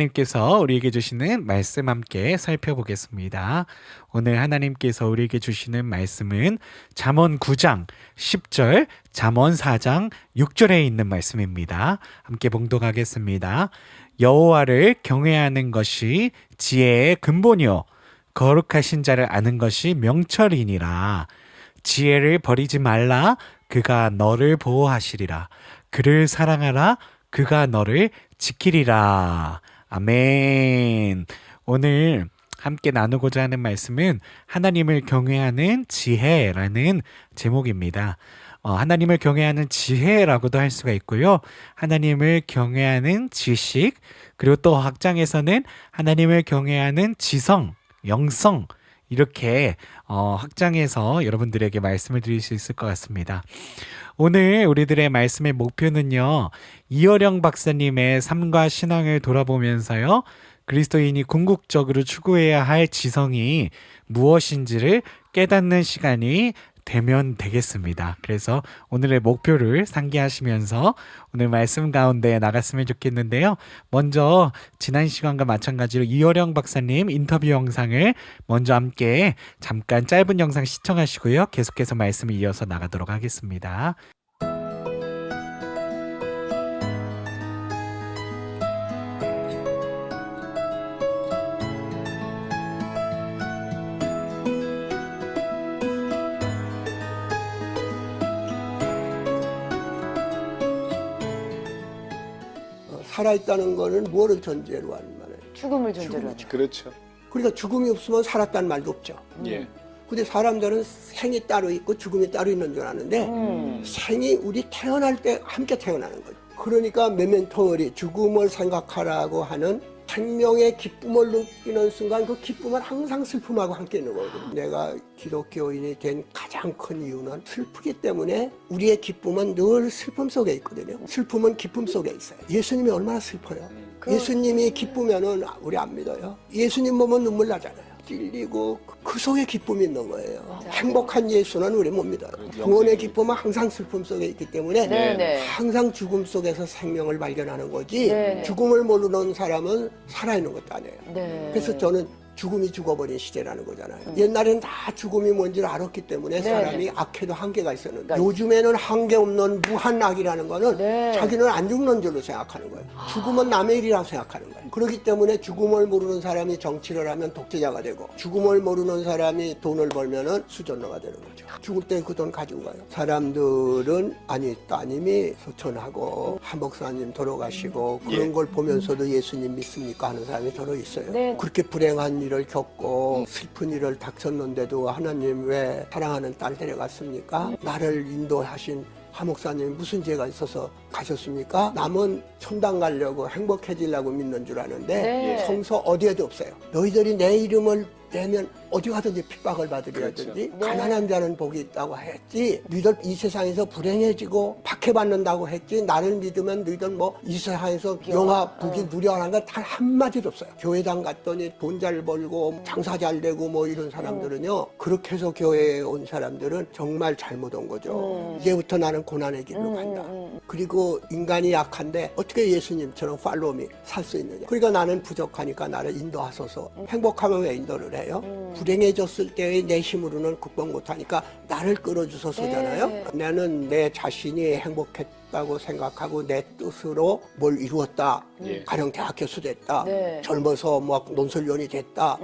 하나님께서 우리에게 주시는 말씀 함께 살펴보겠습니다. 오늘 하나님께서 우리에게 주시는 말씀은 잠언 9장 10절, 잠언 4장 6절에 있는 말씀입니다. 함께 봉독하겠습니다. 여호와를 경외하는 것이 지혜의 근본이요 거룩하신 자를 아는 것이 명철이니라. 지혜를 버리지 말라. 그가 너를 보호하시리라. 그를 사랑하라. 그가 너를 지키리라. 아멘. 오늘 함께 나누고자 하는 말씀은 하나님을 경외하는 지혜라는 제목입니다. 하나님을 경외하는 지혜라고도 할 수가 있고요. 하나님을 경외하는 지식, 그리고 또 학장에서는 하나님을 경외하는 지성, 영성, 이렇게 학장에서 여러분들에게 말씀을 드릴 수 있을 것 같습니다. 오늘 우리들의 말씀의 목표는요, 이어령 박사님의 삶과 신앙을 돌아보면서요, 그리스도인이 궁극적으로 추구해야 할 지성이 무엇인지를 깨닫는 시간이 되면 되겠습니다. 그래서 오늘의 목표를 상기하시면서 오늘 말씀 가운데 나갔으면 좋겠는데요. 먼저 지난 시간과 마찬가지로 이어령 박사님 인터뷰 영상을 먼저 함께 잠깐 짧은 영상 시청하시고요. 계속해서 말씀을 이어서 나가도록 하겠습니다. 살아있다는 거는 뭐를 전제로 하는 말이에요? 죽음을 전제로 하죠. 그렇죠. 그러니까 죽음이 없으면 살았다는 말도 없죠. 예. 근데 사람들은 생이 따로 있고 죽음이 따로 있는 줄 아는데 생이 우리 태어날 때 함께 태어나는 거죠. 그러니까 메멘토리, 죽음을 생각하라고 하는 생명의 기쁨을 느끼는 순간 그 기쁨은 항상 슬픔하고 함께 있는 거거든요. 내가 기독교인이 된 가장 큰 이유는 슬프기 때문에 우리의 기쁨은 늘 슬픔 속에 있거든요. 슬픔은 기쁨 속에 있어요. 예수님이 얼마나 슬퍼요. 예수님이 기쁘면은 우리 안 믿어요. 예수님 보면 눈물 나잖아요. 찔리고 그 속에 기쁨이 있는 거예요. 행복한 예수는 우리 못 믿어요. 구원의 기쁨은 항상 슬픔 속에 있기 때문에 네네. 항상 죽음 속에서 생명을 발견하는 거지 네네. 죽음을 모르는 사람은 살아있는 것도 아니에요. 네. 그래서 저는 죽음이 죽어버린 시대라는 거잖아요. 옛날에는 다 죽음이 뭔지를 알았기 때문에 사람이 악해도 한계가 있었는데 요즘에는 한계 없는 무한악이라는 거는 자기는 안 죽는 줄로 생각하는 거예요. 죽음은 남의 일이라고 생각하는 거예요. 그렇기 때문에 죽음을 모르는 사람이 정치를 하면 독재자가 되고 죽음을 모르는 사람이 돈을 벌면은 수전러가 되는 거죠. 죽을 때 그 돈 가지고 가요. 사람들은 아니 따님이 소천하고 한 목사님 돌아가시고 그런 걸 보면서도 예수님 믿습니까 하는 사람이 더러 있어요. 네. 그렇게 불행한 일을 겪고 슬픈 일을 닥쳤는데도 하나님 왜 사랑하는 딸 데려갔습니까? 나를 인도하신 하 목사님 무슨 죄가 있어서 가셨습니까? 남은 천당 가려고 행복해지려고 믿는 줄 아는데 성서 어디에도 없어요. 너희들이 내 이름을 내면 어디 가든지 핍박을 받으려든지 가난한 자는 복이 있다고 했지 너희들 이 세상에서 불행해지고 박해받는다고 했지 나를 믿으면 너희들 뭐 이 세상에서 영화 부귀 누려하는 건 단 한마디도 없어요. 교회당 갔더니 돈 잘 벌고 장사 잘 되고 뭐 이런 사람들은요 그렇게 해서 교회에 온 사람들은 정말 잘못 온 거죠. 이제부터 나는 고난의 길로 간다. 그리고 인간이 약한데 어떻게 예수님처럼 팔로우미 살 수 있느냐. 그러니까 나는 부족하니까 나를 인도하소서. 행복하면 왜 인도를 해요? 불행해졌을 때의 내 힘으로는 극복 못하니까 나를 끌어주소서잖아요. 나는 내 자신이 행복했다고 생각하고 내 뜻으로 뭘 이루었다. 가령 대학 교수 됐다. 젊어서 뭐 논설위원이 됐다.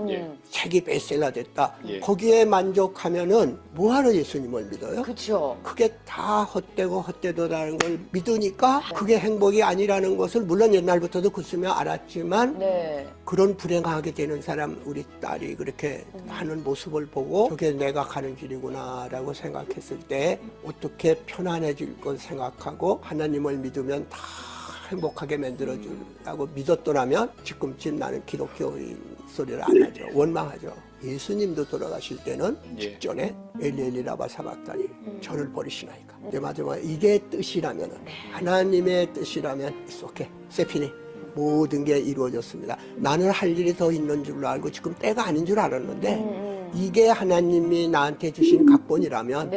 책이 베스트셀러 됐다. 거기에 만족하면은 뭐하러 예수님을 믿어요? 그렇죠. 그게 다 헛되고 헛되도라는 걸 믿으니까 그게 행복이 아니라는 것을 물론 옛날부터도 그랬으면 알았지만 그런 불행하게 되는 사람 우리 딸이 그렇게 하는 모습을 보고 저게 내가 가는 길이구나 라고 생각했을 때 어떻게 편안해질 걸 생각하고 하나님을 믿으면 다 행복하게 만들어주려고 믿었더라면 지금쯤 나는 기독교인 소리를 안 하죠. 원망하죠. 예수님도 돌아가실 때는 직전에 엘리 라바 사박다니 저를 버리시나이까. 근데 마지막에 이게 뜻이라면 하나님의 뜻이라면 이렇게 세피니 모든 게 이루어졌습니다. 나는 할 일이 더 있는 줄로 알고 지금 때가 아닌 줄 알았는데 이게 하나님이 나한테 주신 각본이라면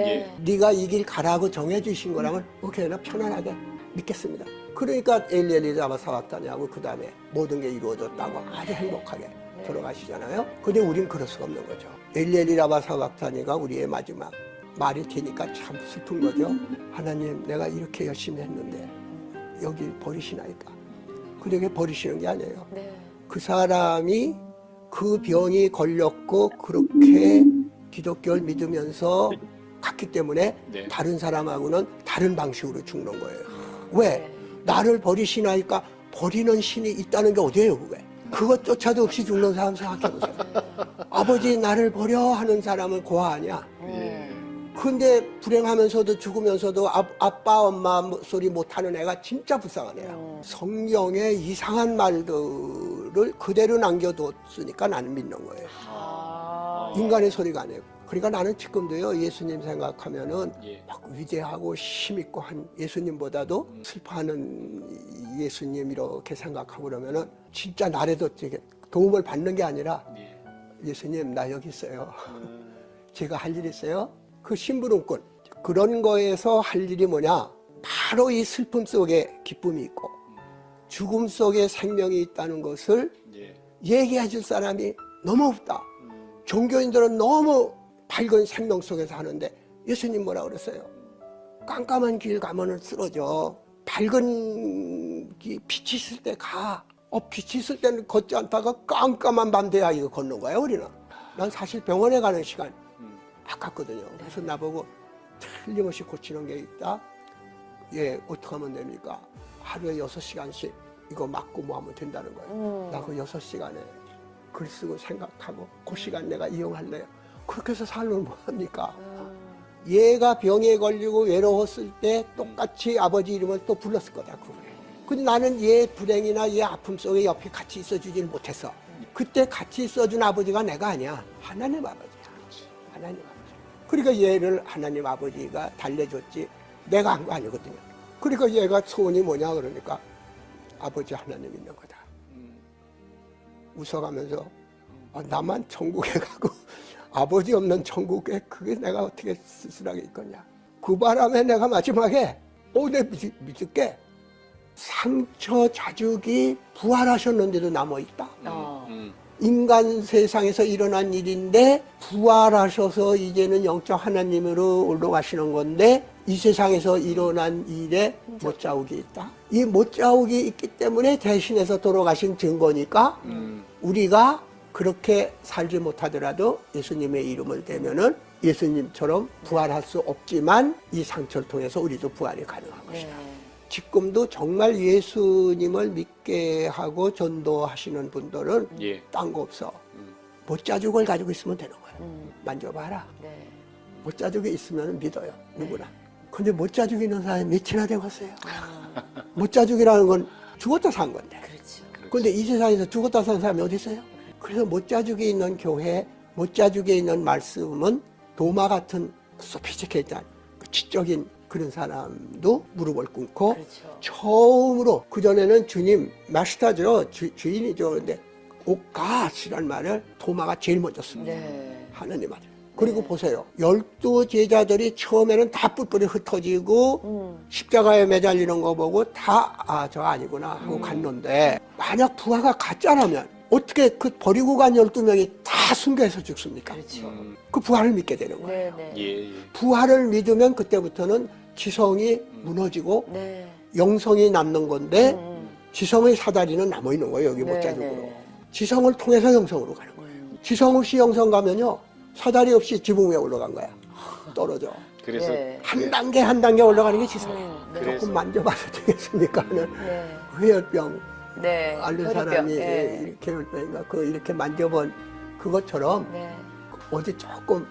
네가 이 길 가라고 정해주신 거라면 오케이 나 편안하게 믿겠습니다. 그러니까 엘리엘리 라마 사박다니하고 그 다음에 모든 게 이루어졌다고 아주 행복하게 돌아가시잖아요. 근데 우린 그럴 수가 없는 거죠. 엘리엘리 라마 사박다니가 우리의 마지막 말이 되니까 참 슬픈 거죠. 하나님, 내가 이렇게 열심히 했는데 여기 버리시나이까. 근데 그게 버리시는 게 아니에요. 네. 그 사람이 그 병이 걸렸고 그렇게 기독교를 믿으면서 갔기 때문에 네. 다른 사람하고는 다른 방식으로 죽는 거예요. 왜? 네. 나를 버리시나니까 버리는 신이 있다는 게 어디예요, 그게? 그것조차도 없이 죽는 사람 생각해보세요. 아버지 나를 버려 하는 사람은 고아하냐? 예. 근데 불행하면서도 죽으면서도 아빠 엄마 소리 못하는 애가 진짜 불쌍한 애야. 성경에 이상한 말들을 그대로 남겨뒀으니까 나는 믿는 거예요. 아. 인간의 소리가 아니에요. 그러니까 나는 지금도요, 예수님 생각하면은 예. 막 위대하고 힘있고 한 예수님보다도 슬퍼하는 예수님 이렇게 생각하고 그러면은 진짜 나라도 되게 도움을 받는 게 아니라 예. 예수님 나 여기 있어요. 제가 할 일 있어요. 그 심부름꾼 그런 거에서 할 일이 뭐냐? 바로 이 슬픔 속에 기쁨이 있고 죽음 속에 생명이 있다는 것을 예. 얘기해 줄 사람이 너무 없다. 종교인들은 너무 밝은 생명 속에서 하는데 예수님 뭐라 그랬어요? 깜깜한 길 가면은 쓰러져. 밝은 빛이 있을 때 가. 빛이 있을 때는 걷지 않다가 깜깜한 밤 돼야 이거 걷는 거야, 우리는. 난 사실 병원에 가는 시간 아깝거든요. 그래서 나보고 틀림없이 고치는 게 있다. 예, 어떻게 하면 됩니까? 하루에 6시간씩 이거 맞고 뭐 하면 된다는 거예요. 나 그 6시간에 글 쓰고 생각하고 그 시간 내가 이용할래요. 그렇게 해서 살면 뭐 합니까? 얘가 병에 걸리고 외로웠을 때 똑같이 아버지 이름을 또 불렀을 거다, 그거에. 근데 나는 얘 불행이나 얘 아픔 속에 옆에 같이 있어주질 못했어. 그때 같이 있어준 아버지가 내가 아니야. 하나님 아버지야. 하나님 아버지. 그러니까 얘를 하나님 아버지가 달래줬지 내가 한 거 아니거든요. 그러니까 얘가 소원이 뭐냐 그러니까 아버지 하나님 있는 거다. 웃어가면서 나만 천국에 가고 아버지 없는 천국에 그게 내가 어떻게 쓸쓸하게 있겠냐. 그 바람에 내가 마지막에 내 믿을게. 상처 자죽이 부활하셨는데도 남아있다. 인간 세상에서 일어난 일인데 부활하셔서 이제는 영적 하나님으로 올라가시는 건데 이 세상에서 일어난 일에 못자국이 있다. 이 못자국이 있기 때문에 대신해서 돌아가신 증거니까 우리가 그렇게 살지 못하더라도 예수님의 이름을 대면은 예수님처럼 부활할 수 없지만 이 상처를 통해서 우리도 부활이 가능한 것이다. 지금도 정말 예수님을 믿게 하고 전도하시는 분들은 예. 딴 거 없어. 못자죽을 가지고 있으면 되는 거야. 만져봐라. 네. 못자죽이 있으면 믿어요. 누구나. 근데 못자죽 있는 사람이 몇이나 되겠어요. 못자죽이라는 건 죽었다 산 건데. 그렇죠. 근데 이 세상에서 죽었다 산 사람이 어디 있어요? 그래서 못자죽이 있는 교회, 못자죽에 있는 말씀은 도마 같은 소피스티케이트한 지적인 그런 사람도 무릎을 꿇고 그렇죠. 처음으로 그전에는 주님 마스터죠. 주인이죠. 근데 오가시란 말을 도마가 제일 먼저 씁니다. 네. 하나님 아들. 그리고 보세요. 12 제자들이 처음에는 다 뿔뿔이 흩어지고 십자가에 매달리는 거 보고 다 저 아니구나 하고 갔는데 만약 부하가 가짜라면 어떻게 그 버리고 간 12명이 다 순교해서 죽습니까? 그렇죠. 그 부활을 믿게 되는 거예요. 네, 네. 예. 예. 부활을 믿으면 그때부터는 지성이 무너지고 네. 영성이 남는 건데 지성의 사다리는 남아있는 거예요. 여기 네, 못자죽으로. 네. 지성을 통해서 영성으로 가는 거예요. 지성 없이 영성 가면요. 사다리 없이 지붕 위에 올라간 거야. 떨어져. 그래서 네. 한 단계 한 단계 올라가는 게 지성이에요. 네. 그래서- 조금 만져봐도 되겠습니까? 하는 네. 회열병 네. 앓는 허리병. 사람이 네. 이렇게 회열병인가 그 이렇게 만져본 그것처럼 네. 어디 조금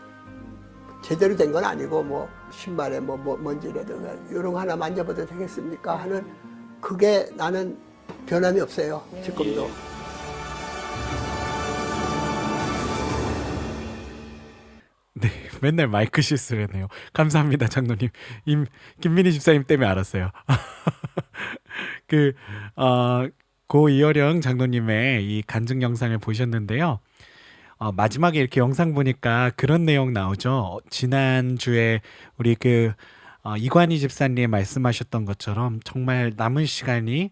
제대로 된 건 아니고 뭐 신발에 뭐 먼지라도 이런 거 하나 만져봐도 되겠습니까? 하는 그게 나는 변함이 없어요. 지금도. 예. 네, 맨날 마이크 실수를 했네요. 감사합니다, 장로님. 김민희 집사님 때문에 알았어요. 고 이어령 장로님의 이 간증 영상을 보셨는데요. 마지막에 이렇게 영상 보니까 그런 내용 나오죠. 지난주에 우리 이관희 집사님 말씀하셨던 것처럼 정말 남은 시간이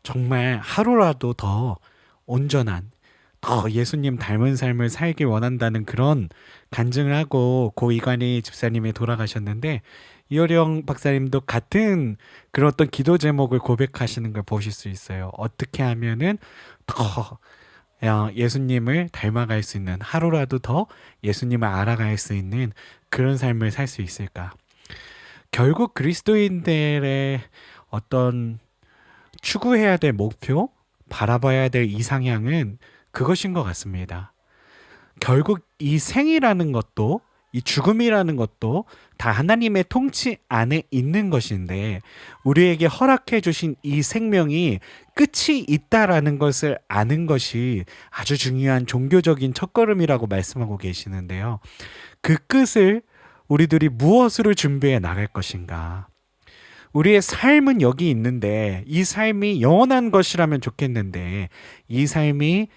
정말 하루라도 더 온전한, 더 예수님 닮은 삶을 살길 원한다는 그런 간증을 하고 고 이관희 집사님이 돌아가셨는데, 이어령 박사님도 같은 그런 어떤 기도 제목을 고백하시는 걸 보실 수 있어요. 어떻게 하면은 더 예수님을 닮아갈 수 있는, 하루라도 더 예수님을 알아갈 수 있는 그런 삶을 살 수 있을까? 결국 그리스도인들의 어떤 추구해야 될 목표, 바라봐야 될 이상향은 그것인 것 같습니다. 결국 이 생이라는 것도, 이 죽음이라는 것도 다 하나님의 통치 안에 있는 것인데, 우리에게 허락해 주신 이 생명이 끝이 있다라는 것을 아는 것이 아주 중요한 종교적인 첫걸음이라고 말씀하고 계시는데요. 그 끝을 우리들이 무엇으로 준비해 나갈 것인가? 우리의 삶은 여기 있는데, 이 삶이 영원한 것이라면 좋겠는데, 이 삶이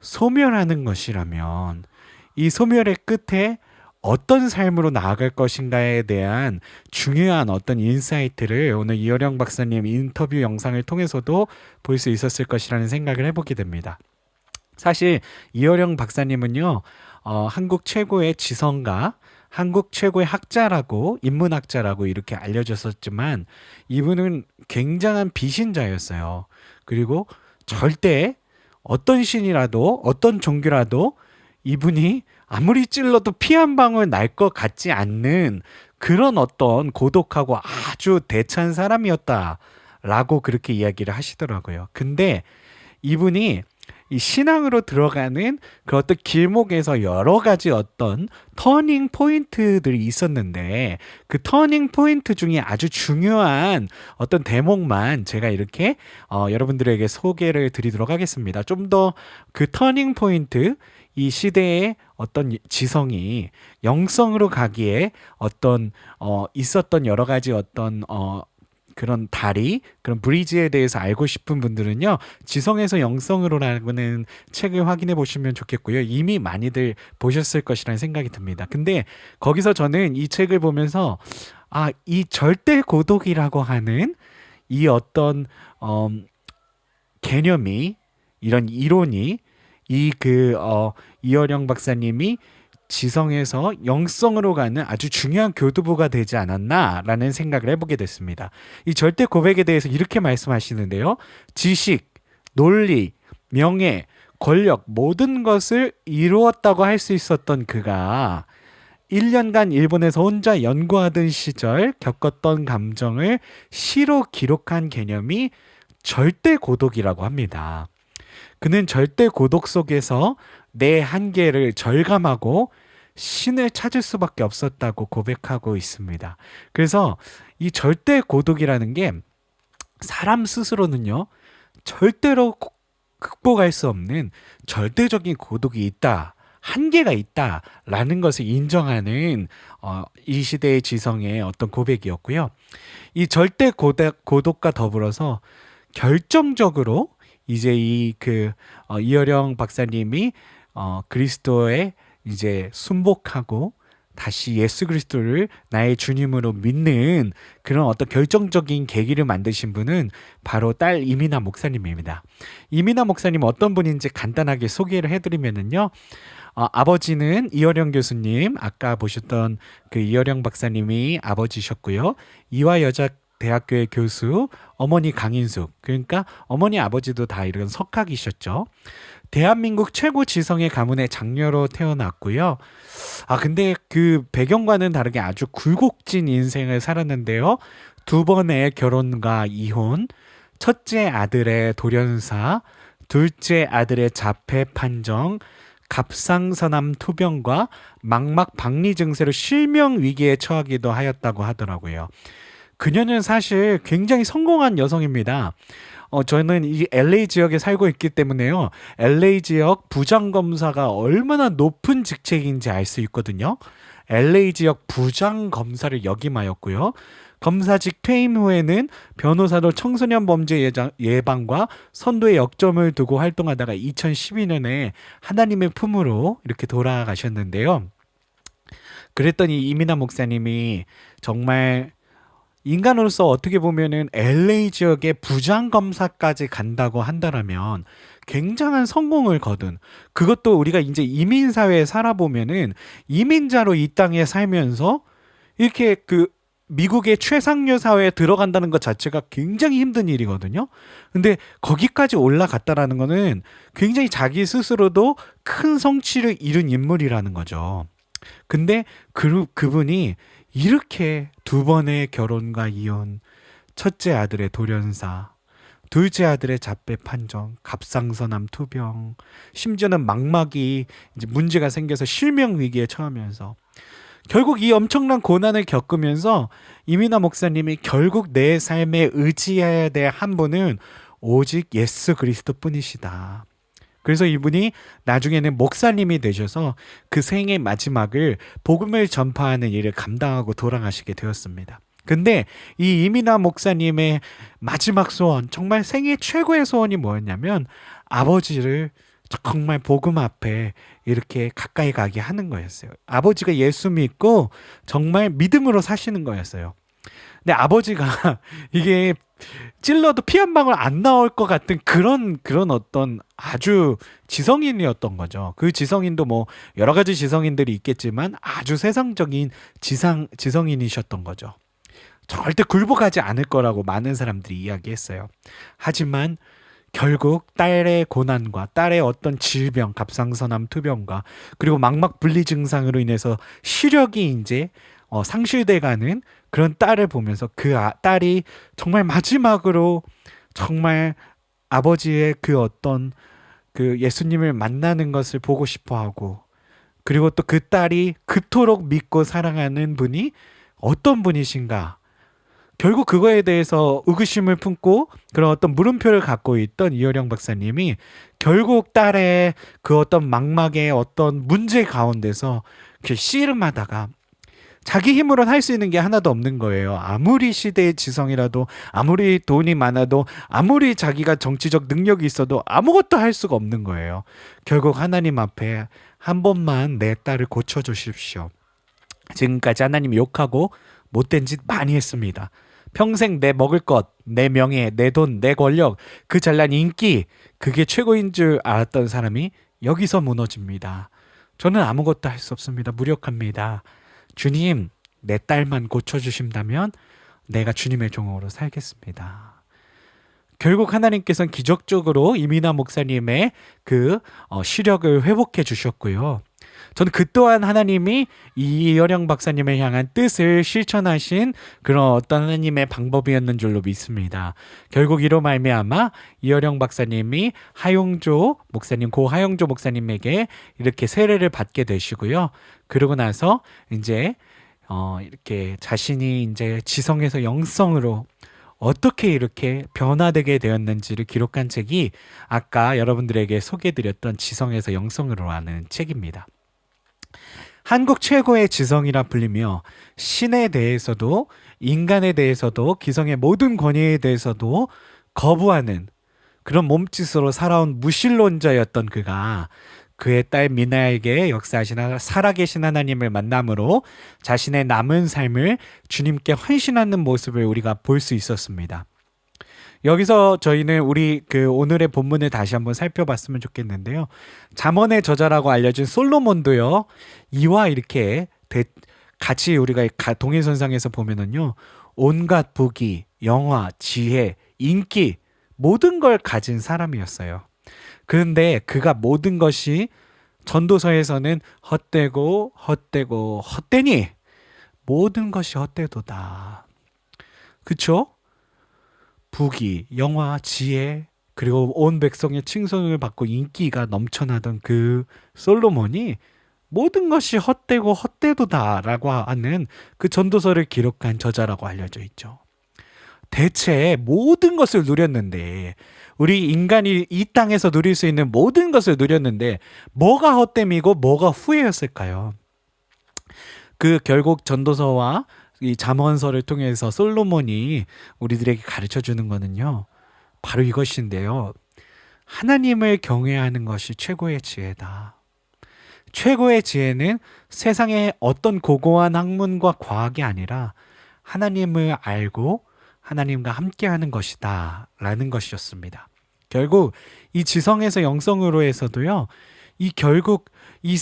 소멸하는 것이라면 이 소멸의 끝에 어떤 삶으로 나아갈 것인가에 대한 중요한 어떤 인사이트를 오늘 이어령 박사님 인터뷰 영상을 통해서도 볼 수 있었을 것이라는 생각을 해보게 됩니다. 사실 이어령 박사님은요, 한국 최고의 지성가, 한국 최고의 학자라고, 인문학자라고 이렇게 알려졌었지만, 이분은 굉장한 비신자였어요. 그리고 절대 어떤 신이라도, 어떤 종교라도 이분이 아무리 찔러도 피 한 방울 날 것 같지 않는 그런 어떤 고독하고 아주 대찬 사람이었다라고 그렇게 이야기를 하시더라고요. 근데 이분이 이 신앙으로 들어가는 그 어떤 길목에서 여러 가지 어떤 터닝 포인트들이 있었는데, 그 터닝 포인트 중에 아주 중요한 어떤 대목만 제가 이렇게 여러분들에게 소개를 드리도록 하겠습니다. 좀 더 그 터닝 포인트, 이 시대의 어떤 지성이 영성으로 가기에 어떤 있었던 여러 가지 어떤 그런 다리, 그런 브리지에 대해서 알고 싶은 분들은요, 지성에서 영성으로라는 책을 확인해 보시면 좋겠고요. 이미 많이들 보셨을 것이라는 생각이 듭니다. 근데 거기서 저는 이 책을 보면서 이 절대 고독이라고 하는 이 어떤 개념이, 이런 이론이 이어령 박사님이 지성에서 영성으로 가는 아주 중요한 교두보가 되지 않았나라는 생각을 해보게 됐습니다. 이 절대 고백에 대해서 이렇게 말씀하시는데요. 지식, 논리, 명예, 권력 모든 것을 이루었다고 할 수 있었던 그가 1년간 일본에서 혼자 연구하던 시절 겪었던 감정을 시로 기록한 개념이 절대 고독이라고 합니다. 그는 절대 고독 속에서 내 한계를 절감하고 신을 찾을 수밖에 없었다고 고백하고 있습니다. 그래서 이 절대 고독이라는 게 사람 스스로는요, 절대로 극복할 수 없는 절대적인 고독이 있다, 한계가 있다라는 것을 인정하는 이 시대의 지성의 어떤 고백이었고요. 이 절대 고독과 더불어서 결정적으로 이제 이어령 박사님이 그리스도에 이제 순복하고 다시 예수 그리스도를 나의 주님으로 믿는 그런 어떤 결정적인 계기를 만드신 분은 바로 딸 이민아 목사님입니다. 이민아 목사님 어떤 분인지 간단하게 소개를 해드리면은요, 아버지는 이어령 교수님, 아까 보셨던 그 이어령 박사님이 아버지셨고요. 이화여자대학교의 교수, 어머니 강인숙, 그러니까 어머니 아버지도 다 이런 석학이셨죠. 대한민국 최고 지성의 가문의 장녀로 태어났고요. 근데 그 배경과는 다르게 아주 굴곡진 인생을 살았는데요. 2번의 결혼과 이혼, 첫째 아들의 돌연사, 둘째 아들의 자폐 판정, 갑상선암 투병과 망막 박리 증세로 실명 위기에 처하기도 하였다고 하더라고요. 그녀는 사실 굉장히 성공한 여성입니다. 저는 이 LA 지역에 살고 있기 때문에요. LA 지역 부장검사가 얼마나 높은 직책인지 알 수 있거든요. LA 지역 부장검사를 역임하였고요. 검사직 퇴임 후에는 변호사로 청소년 범죄 예방과 선도에 역점을 두고 활동하다가 2012년에 하나님의 품으로 이렇게 돌아가셨는데요. 그랬더니 이민아 목사님이 정말 인간으로서 어떻게 보면은 LA 지역의 부장검사까지 간다고 한다라면 굉장한 성공을 거둔, 그것도 우리가 이제 이민사회에 살아보면은 이민자로 이 땅에 살면서 이렇게 그 미국의 최상류 사회에 들어간다는 것 자체가 굉장히 힘든 일이거든요. 근데 거기까지 올라갔다라는 거는 굉장히 자기 스스로도 큰 성취를 이룬 인물이라는 거죠. 근데 그분이 이렇게 두 번의 결혼과 이혼, 첫째 아들의 돌연사, 둘째 아들의 자폐 판정, 갑상선암 투병, 심지어는 망막이 이제 문제가 생겨서 실명 위기에 처하면서 결국 이 엄청난 고난을 겪으면서 이민아 목사님이 결국 내 삶에 의지해야 될 한 분은 오직 예수 그리스도 뿐이시다. 그래서 이분이 나중에는 목사님이 되셔서 그 생의 마지막을 복음을 전파하는 일을 감당하고 돌아가시게 되었습니다. 근데 이 이민아 목사님의 마지막 소원, 정말 생애 최고의 소원이 뭐였냐면 아버지를 정말 복음 앞에 이렇게 가까이 가게 하는 거였어요. 아버지가 예수 믿고 정말 믿음으로 사시는 거였어요. 근데 아버지가 이게 찔러도 피 한 방울 안 나올 것 같은 그런 어떤 아주 지성인이었던 거죠. 그 지성인도 뭐 여러 가지 지성인들이 있겠지만 아주 세상적인 지성인이셨던 거죠. 절대 굴복하지 않을 거라고 많은 사람들이 이야기했어요. 하지만 결국 딸의 고난과 딸의 어떤 질병, 갑상선암 투병과 그리고 망막 분리 증상으로 인해서 시력이 이제 상실돼가는 그런 딸을 보면서 그 딸이 정말 마지막으로 정말 아버지의 그 어떤 그 예수님을 만나는 것을 보고 싶어하고, 그리고 또 그 딸이 그토록 믿고 사랑하는 분이 어떤 분이신가, 결국 그거에 대해서 의구심을 품고 그런 어떤 물음표를 갖고 있던 이효령 박사님이 결국 딸의 그 어떤 망막의 어떤 문제 가운데서 이렇게 씨름하다가 자기 힘으로는 할 수 있는 게 하나도 없는 거예요. 아무리 시대의 지성이라도, 아무리 돈이 많아도, 아무리 자기가 정치적 능력이 있어도 아무것도 할 수가 없는 거예요. 결국 하나님 앞에 한 번만 내 딸을 고쳐주십시오. 지금까지 하나님 욕하고 못된 짓 많이 했습니다. 평생 내 먹을 것, 내 명예, 내 돈, 내 권력, 그 잘난 인기, 그게 최고인 줄 알았던 사람이 여기서 무너집니다. 저는 아무것도 할 수 없습니다. 무력합니다. 주님, 내 딸만 고쳐주신다면 내가 주님의 종으로 살겠습니다. 결국 하나님께서는 기적적으로 이민아 목사님의 그 시력을 회복해 주셨고요. 저는 그 또한 하나님이 이효령 박사님을 향한 뜻을 실천하신 그런 어떤 하나님의 방법이었는 줄로 믿습니다. 결국 이로 말미암아 이효령 박사님이 하용조 목사님, 고 하용조 목사님에게 이렇게 세례를 받게 되시고요. 그러고 나서 이제 이렇게 자신이 이제 지성에서 영성으로 어떻게 이렇게 변화되게 되었는지를 기록한 책이 아까 여러분들에게 소개해드렸던 지성에서 영성으로 하는 책입니다. 한국 최고의 지성이라 불리며 신에 대해서도 인간에 대해서도 기성의 모든 권위에 대해서도 거부하는 그런 몸짓으로 살아온 무신론자였던 그가 그의 딸 미나에게 역사하시나 살아계신 하나님을 만남으로 자신의 남은 삶을 주님께 헌신하는 모습을 우리가 볼 수 있었습니다. 여기서 저희는 우리 그 오늘의 본문을 다시 한번 살펴봤으면 좋겠는데요. 잠언의 저자라고 알려진 솔로몬도요. 이와 이렇게 같이 우리가 동일선상에서 보면은요. 온갖 부귀, 영화, 지혜, 인기 모든 걸 가진 사람이었어요. 그런데 그가 모든 것이 전도서에서는 헛되고 헛되고 헛되니 모든 것이 헛되도다. 그쵸? 부귀, 영화, 지혜, 그리고 온 백성의 칭송을 받고 인기가 넘쳐나던 그 솔로몬이 모든 것이 헛되고 헛되도다라고 하는 그 전도서를 기록한 저자라고 알려져 있죠. 대체 모든 것을 누렸는데, 우리 인간이 이 땅에서 누릴 수 있는 모든 것을 누렸는데 뭐가 헛됨이고 뭐가 후회였을까요? 그 결국 전도서와 이 잠언서를 통해서 솔로몬이 우리들에게 가르쳐 주는 거는요. 바로 이것인데요. 하나님을 경외하는 것이 최고의 지혜다. 최고의 지혜는 세상의 어떤 고고한 학문과 과학이 아니라 하나님을 알고 하나님과 함께하는 것이다 라는 것이었습니다. 결국 이 지성에서 영성으로에서도요, 결국 이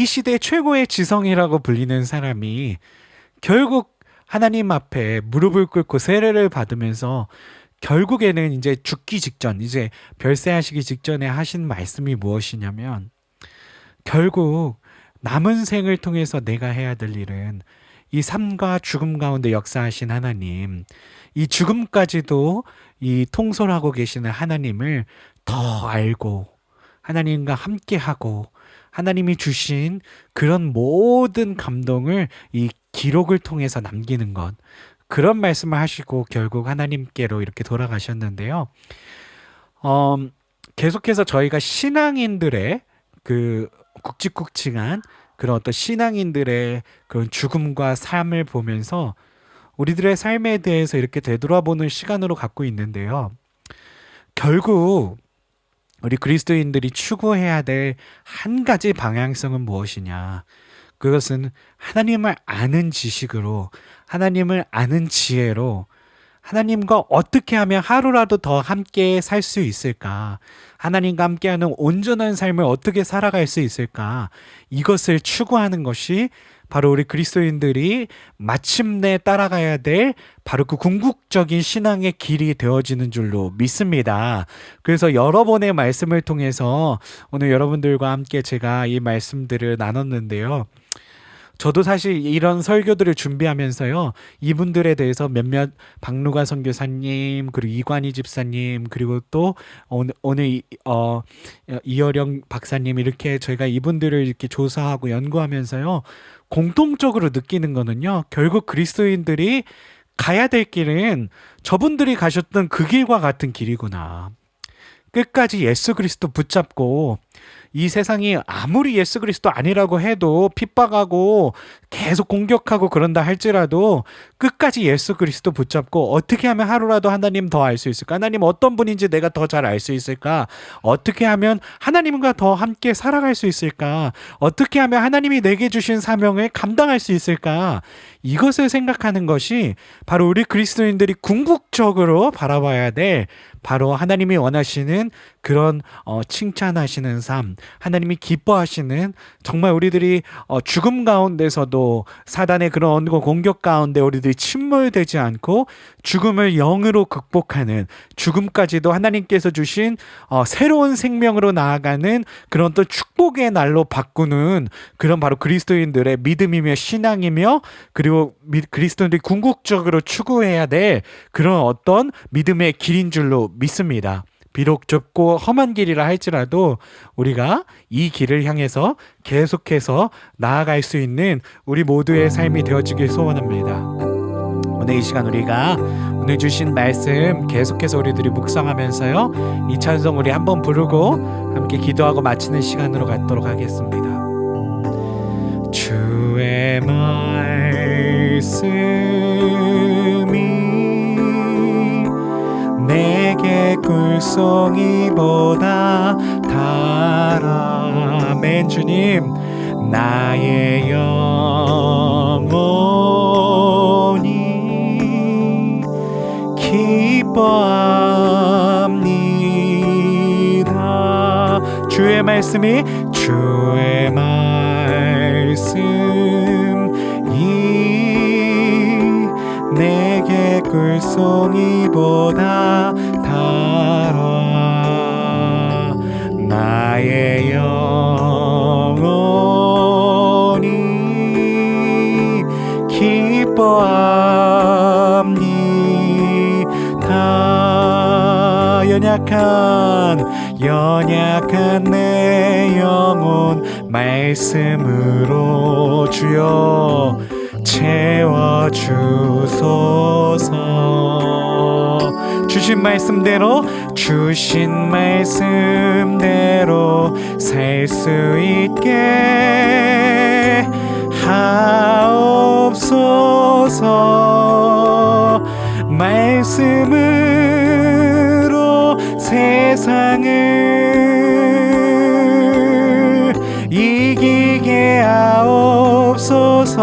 시대 최고의 지성이라고 불리는 사람이 결국 하나님 앞에 무릎을 꿇고 세례를 받으면서 결국에는 이제 죽기 직전, 이제 별세하시기 직전에 하신 말씀이 무엇이냐면, 결국 남은 생을 통해서 내가 해야 될 일은 이 삶과 죽음 가운데 역사하신 하나님, 이 죽음까지도 이 통솔하고 계시는 하나님을 더 알고 하나님과 함께하고 하나님이 주신 그런 모든 감동을 이 기록을 통해서 남기는 것, 그런 말씀을 하시고 결국 하나님께로 이렇게 돌아가셨는데요. 계속해서 저희가 신앙인들의 그 굵직굵직한 그런 어떤 신앙인들의 그런 죽음과 삶을 보면서 우리들의 삶에 대해서 이렇게 되돌아보는 시간으로 갖고 있는데요. 결국 우리 그리스도인들이 추구해야 될 한 가지 방향성은 무엇이냐? 그것은 하나님을 아는 지식으로, 하나님을 아는 지혜로 하나님과 어떻게 하면 하루라도 더 함께 살 수 있을까? 하나님과 함께하는 온전한 삶을 어떻게 살아갈 수 있을까? 이것을 추구하는 것이 바로 우리 그리스도인들이 마침내 따라가야 될 바로 그 궁극적인 신앙의 길이 되어지는 줄로 믿습니다. 그래서 여러 번의 말씀을 통해서 오늘 여러분들과 함께 제가 이 말씀들을 나눴는데요. 저도 사실 이런 설교들을 준비하면서요, 이분들에 대해서 몇몇 박누가 선교사님, 그리고 이관희 집사님, 그리고 또 오늘 이어령 박사님, 이렇게 저희가 이분들을 이렇게 조사하고 연구하면서요, 공통적으로 느끼는 거는요, 결국 그리스도인들이 가야 될 길은 저분들이 가셨던 그 길과 같은 길이구나. 끝까지 예수 그리스도 붙잡고, 이 세상이 아무리 예수 그리스도 아니라고 해도 핍박하고 계속 공격하고 그런다 할지라도 끝까지 예수 그리스도 붙잡고, 어떻게 하면 하루라도 하나님 더 알 수 있을까? 하나님 어떤 분인지 내가 더 잘 알 수 있을까? 어떻게 하면 하나님과 더 함께 살아갈 수 있을까? 어떻게 하면 하나님이 내게 주신 사명을 감당할 수 있을까? 이것을 생각하는 것이 바로 우리 그리스도인들이 궁극적으로 바라봐야 될, 바로 하나님이 원하시는 그런 칭찬하시는 삶, 하나님이 기뻐하시는, 정말 우리들이 죽음 가운데서도 사단의 그런 언고 공격 가운데 우리들이 침몰되지 않고 죽음을 영으로 극복하는, 죽음까지도 하나님께서 주신 새로운 생명으로 나아가는 그런 또 축복의 날로 바꾸는 그런 바로 그리스도인들의 믿음이며 신앙이며, 그리고 그리스도인들이 궁극적으로 추구해야 될 그런 어떤 믿음의 길인 줄로 믿습니다. 비록 좁고 험한 길이라 할지라도 우리가 이 길을 향해서 계속해서 나아갈 수 있는 우리 모두의 삶이 되어지길 소원합니다. 오늘 이 시간 우리가 오늘 주신 말씀 계속해서 우리들이 묵상하면서요, 이 찬송 우리 한번 부르고 함께 기도하고 마치는 시간으로 갖도록 하겠습니다. 주의 말씀이 내게 꿀송이보다 달아. 아멘. 주님, 나의 영혼이 기뻐합니다. 주의 말씀이 내게 꿀송이보다 달아. 나의 영혼이 기뻐합니다. 연약한 내 영혼 말씀으로 주여 채워주소서. 주신 말씀대로 살 수 있게 하옵소서. 말씀으로 세상을 이기게 하옵소서.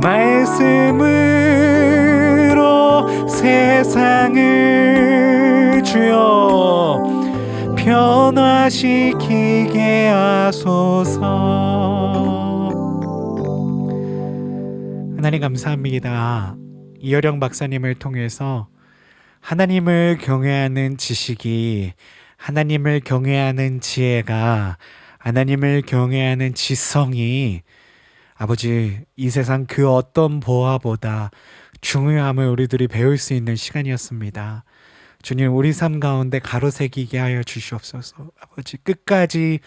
말씀으로 세상을 주여 변화시키게 하소서. 하나님 감사합니다. 이어령 박사님을 통해서 하나님을 경외하는 지식이, 하나님을 경외하는 지혜가, 하나님을 경외하는 지성이 아버지 이 세상 그 어떤 보화보다 중요함을 우리들이 배울 수 있는 시간이었습니다. 주님, 우리 삶 가운데 가로새기게 하여 주시옵소서. 아버지, 끝까지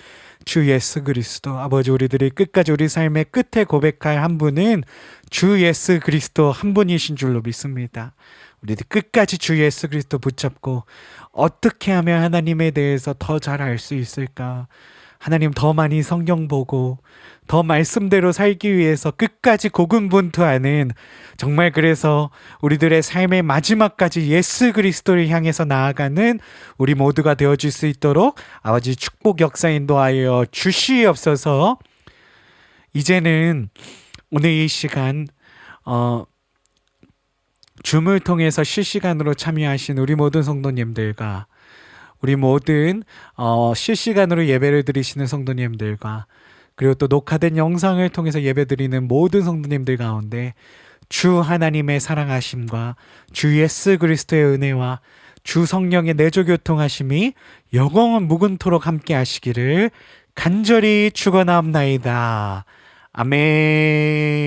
주 예수 그리스도, 아버지, 우리들이 끝까지 우리 삶의 끝에 고백할 한 분은 주 예수 그리스도 한 분이신 줄로 믿습니다. 우리들 끝까지 주 예수 그리스도 붙잡고 어떻게 하면 하나님에 대해서 더 잘 알 수 있을까? 하나님, 더 많이 성경 보고 더 말씀대로 살기 위해서 끝까지 고군분투하는, 정말 그래서 우리들의 삶의 마지막까지 예수 그리스도를 향해서 나아가는 우리 모두가 되어줄 수 있도록 아버지 축복 역사 인도하여 주시옵소서. 이제는 오늘 이 시간 줌을 통해서 실시간으로 참여하신 우리 모든 성도님들과 우리 모든 실시간으로 예배를 드리시는 성도님들과 그리고 또 녹화된 영상을 통해서 예배드리는 모든 성도님들 가운데 주 하나님의 사랑하심과 주 예수 그리스도의 은혜와 주 성령의 내조교통하심이 영원 무근토록 함께 하시기를 간절히 축원하옵나이다. 아멘.